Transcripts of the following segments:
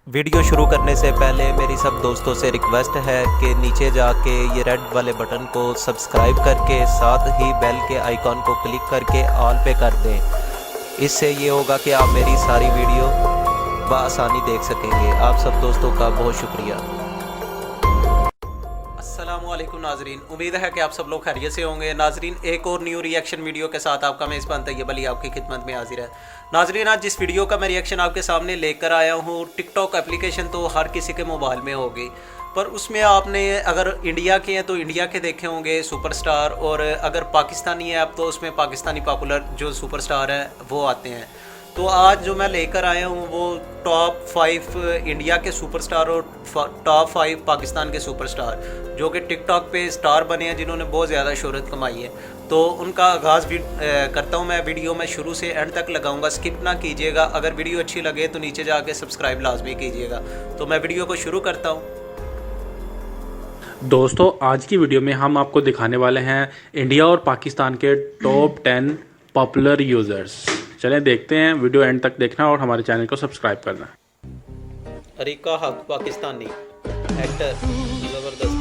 Video शुरू करने से पहले मेरी सब दोस्तों से रिक्वेस्ट है कि नीचे जाके ये रेड वाले बटन को सब्सक्राइब करके साथ ही बेल के आइकॉन को क्लिक करके ऑल पे कर दें। इससे ये होगा कि आप मेरी सारी वीडियो बआसानी देख सकेंगे। आप सब दोस्तों का बहुत शुक्रिया। अस्सलामुअलैकुम नाजरीन, उम्मीद है कि आप सब लोग खैरियत से होंगे। नाजरीन, एक और न्यू रिएक्शन वीडियो के साथ आपका मेज़बान तैयब अली आपकी खिदमत में हाजिर है। नाजरीन, आज जिस वीडियो का मैं रिएक्शन आपके सामने लेकर आया हूँ, टिकटॉक एप्लीकेशन तो हर किसी के मोबाइल में होगी, पर उसमें आपने अगर इंडिया के हैं तो इंडिया के देखे होंगे सुपरस्टार, और अगर पाकिस्तानी है आप तो उसमें पाकिस्तानी पॉपुलर जो सुपरस्टार हैं वो आते हैं। तो आज जो मैं लेकर आया हूँ वो टॉप 5 इंडिया के सुपरस्टार और टॉप 5 पाकिस्तान के सुपरस्टार जो कि टिकटॉक पे स्टार बने हैं, जिन्होंने बहुत ज़्यादा शोहरत कमाई है। तो उनका आगाज़ भी करता हूँ मैं। वीडियो में शुरू से एंड तक लगाऊंगा, स्किप ना कीजिएगा। अगर वीडियो अच्छी लगे तो नीचे जाके सब्सक्राइब लाजमी कीजिएगा। तो मैं वीडियो को शुरू करता हूँ। दोस्तों, आज की वीडियो में हम आपको दिखाने वाले हैं इंडिया और पाकिस्तान के टॉप 10 पॉपुलर यूजर्स। चलें देखते हैं, वीडियो एंड तक देखना और हमारे चैनल को सब्सक्राइब करना। अरीका हक, पाकिस्तानी एक्टर, जबरदस्त।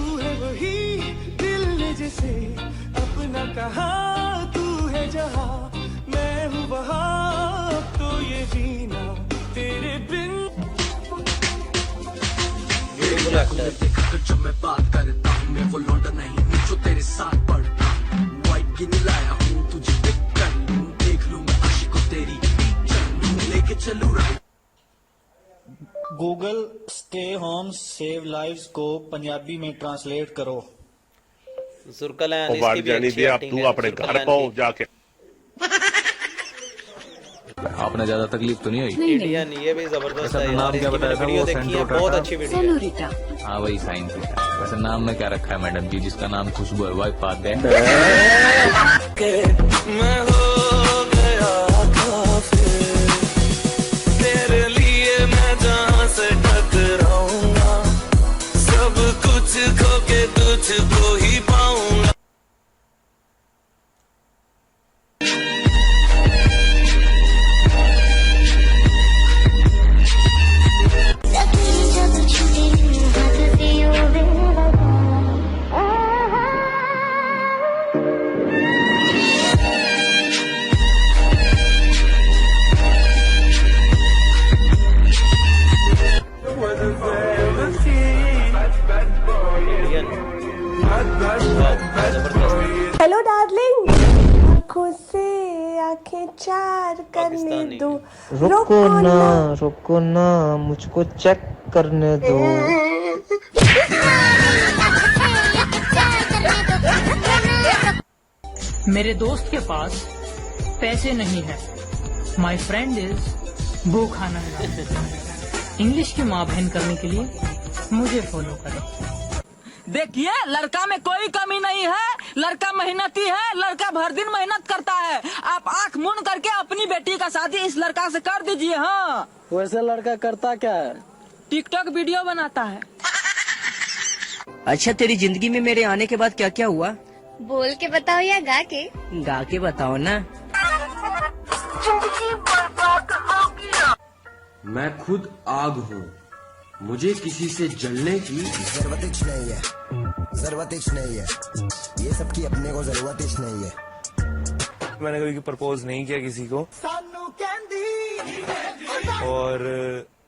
अपना कहा तू है जहां मैं हूं वहां, तो ये जीना तेरे बिन। Beautiful actor. जब मैं बात करता हूं मैं वो लौंडा नहीं जो तेरे साथ पढ़ता हूं। वाइट गिनी लाया हूं तुझे पिक कर लूं, देख लूं मैं आशिक तेरी चलूं, लेके चलूं। Google stay home save lives को पंजाबी में ट्रांसलेट करो। जुर्कलैन वो बाहर जाने दिया, अब तू अपने घर पहुंच जाके। आपने ज्यादा तकलीफ तो नहीं हुई? इंडियन, ये भी जबरदस्त है। नाम क्या बताया था? वीडियो वो देखी है, बहुत अच्छी वीडियो है। हाँ वही साइंस है। वैसे नाम में क्या रखा है मैडम जी, जिसका नाम खुशबू है वाई पाते हैं। मैं हो गया काफिर, तेरे लिए मैं जहां से टकराऊंगा, सब कुछ खो के तुझको ही पाऊंगा। हेलो डार्लिंग, आंखों से आंखें चार करने दो। रुको ना मुझको चेक करने दो। मेरे दोस्त के पास पैसे नहीं है। माई फ्रेंड इज भूखा नंगा। इंग्लिश की माँ बहन करने के लिए मुझे फॉलो करें। देखिए, लड़का में कोई कमी नहीं है, लड़का मेहनती है, लड़का भर दिन मेहनत करता है। आप आंख मूंद करके अपनी बेटी का शादी इस लड़का से कर दीजिए। हाँ, वैसे लड़का करता क्या है? टिकटॉक वीडियो बनाता है। अच्छा, तेरी जिंदगी में मेरे आने के बाद क्या क्या हुआ? बोल के बताओ या गा के? गा के बताओ ना। मैं खुद आग हूँ, मुझे किसी से जलने की जरूरत नहीं है, जरूरत नहीं है, ये सब की अपने को जरूरत नहीं है। मैंने कभी प्रपोज नहीं किया किसी को, और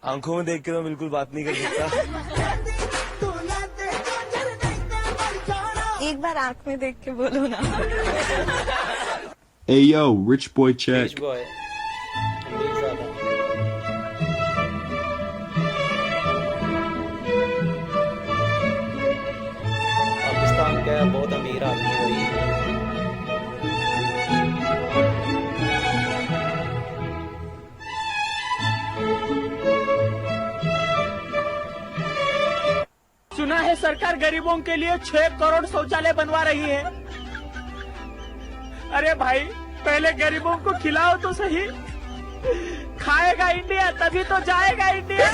आंखों में देख के तो बिल्कुल बात नहीं कर सकता। एक बार आंख में देख के बोलो ना। Hey yo, rich boy check. Rich boy. Pakistan का बहुत अमीर आदमी है वही। सुना है सरकार गरीबों के लिए 6 करोड़ शौचालय बनवा रही है। अरे भाई, पहले गरीबों को खिलाओ तो सही। खाएगा इंडिया तभी तो जाएगा इंडिया।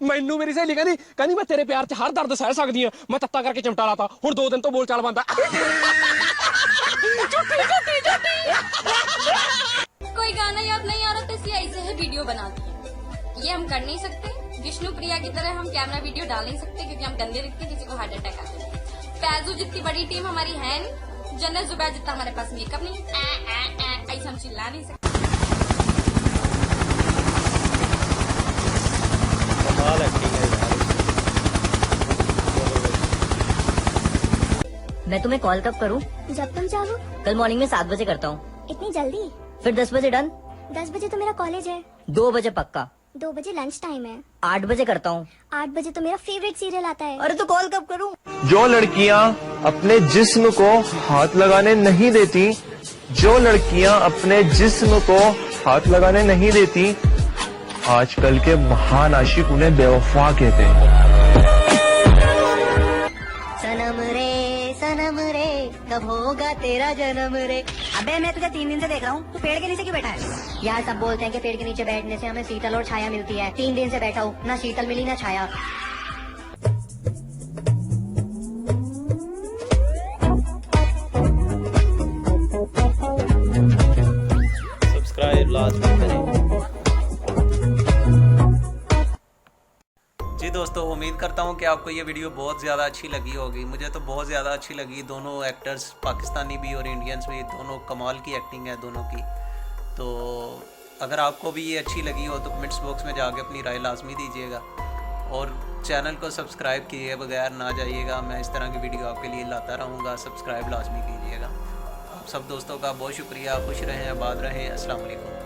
मैनू मेरी सहेली कहनी मैं तेरे प्यार च हर दर्द सह सकदी हां। मैं तत्ता करके चिमटा लाता, हुण 2 दिन तो बोल चाल बनदा। कोई याद नहीं आ रहा था इसलिए ऐसे ही वीडियो बना दिए। ये हम कर नहीं सकते। विष्णु प्रिया की तरह हम कैमरा वीडियो डाल नहीं सकते क्योंकि हम गंदे दिखते, किसी को हार्ट अटैक आता है। फैजू जितनी बड़ी टीम हमारी है नहीं, जन्नत जुबैर जितना हमारे पास मेकअप नहीं है, ऐसे हम चिल्ला नहीं सकते। मैं तुम्हें कॉल कब करूं? जब तुम चाहो। कल मॉर्निंग में 7 बजे करता हूँ। इतनी जल्दी? फिर 10 बजे डन। 10 बजे तो मेरा कॉलेज है। 2 बजे पक्का। 2 बजे लंच टाइम है। 8 बजे करता हूँ। 8 बजे तो मेरा फेवरेट सीरियल आता है। अरे तो कॉल कब करूँ? जो लड़कियां अपने जिस्म को हाथ लगाने नहीं देती, जो लड़कियां अपने जिस्म को हाथ लगाने नहीं देती, आजकल के महान आशिक उन्हें बेवफा कहते हैं। सनम रे कब होगा तेरा जन्म रे। अबे मैं तुझे 3 दिन से देख रहा हूँ, तू पेड़ के नीचे क्यों बैठा है? यार सब बोलते हैं कि पेड़ के नीचे बैठने से हमें शीतल और छाया मिलती है। 3 दिन से बैठा हूँ, ना शीतल मिली ना छाया। सब्सक्राइब लाजमी करें। जी दोस्तों, उम्मीद करता हूँ कि आपको ये वीडियो बहुत ज़्यादा अच्छी लगी होगी। मुझे तो बहुत ज़्यादा अच्छी लगी। दोनों एक्टर्स, पाकिस्तानी भी और इंडियंस भी, दोनों कमाल की एक्टिंग है दोनों की। तो अगर आपको भी ये अच्छी लगी हो तो कमेंट्स बॉक्स में जाके अपनी राय लाजमी दीजिएगा और चैनल को सब्सक्राइब किए बगैर ना जाइएगा। मैं इस तरह की वीडियो आपके लिए लाता रहूँगा, सब्सक्राइब लाजमी कीजिएगा। आप सब दोस्तों का बहुत शुक्रिया। खुश रहें, आबाद रहें। अस्सलाम वालेकुम।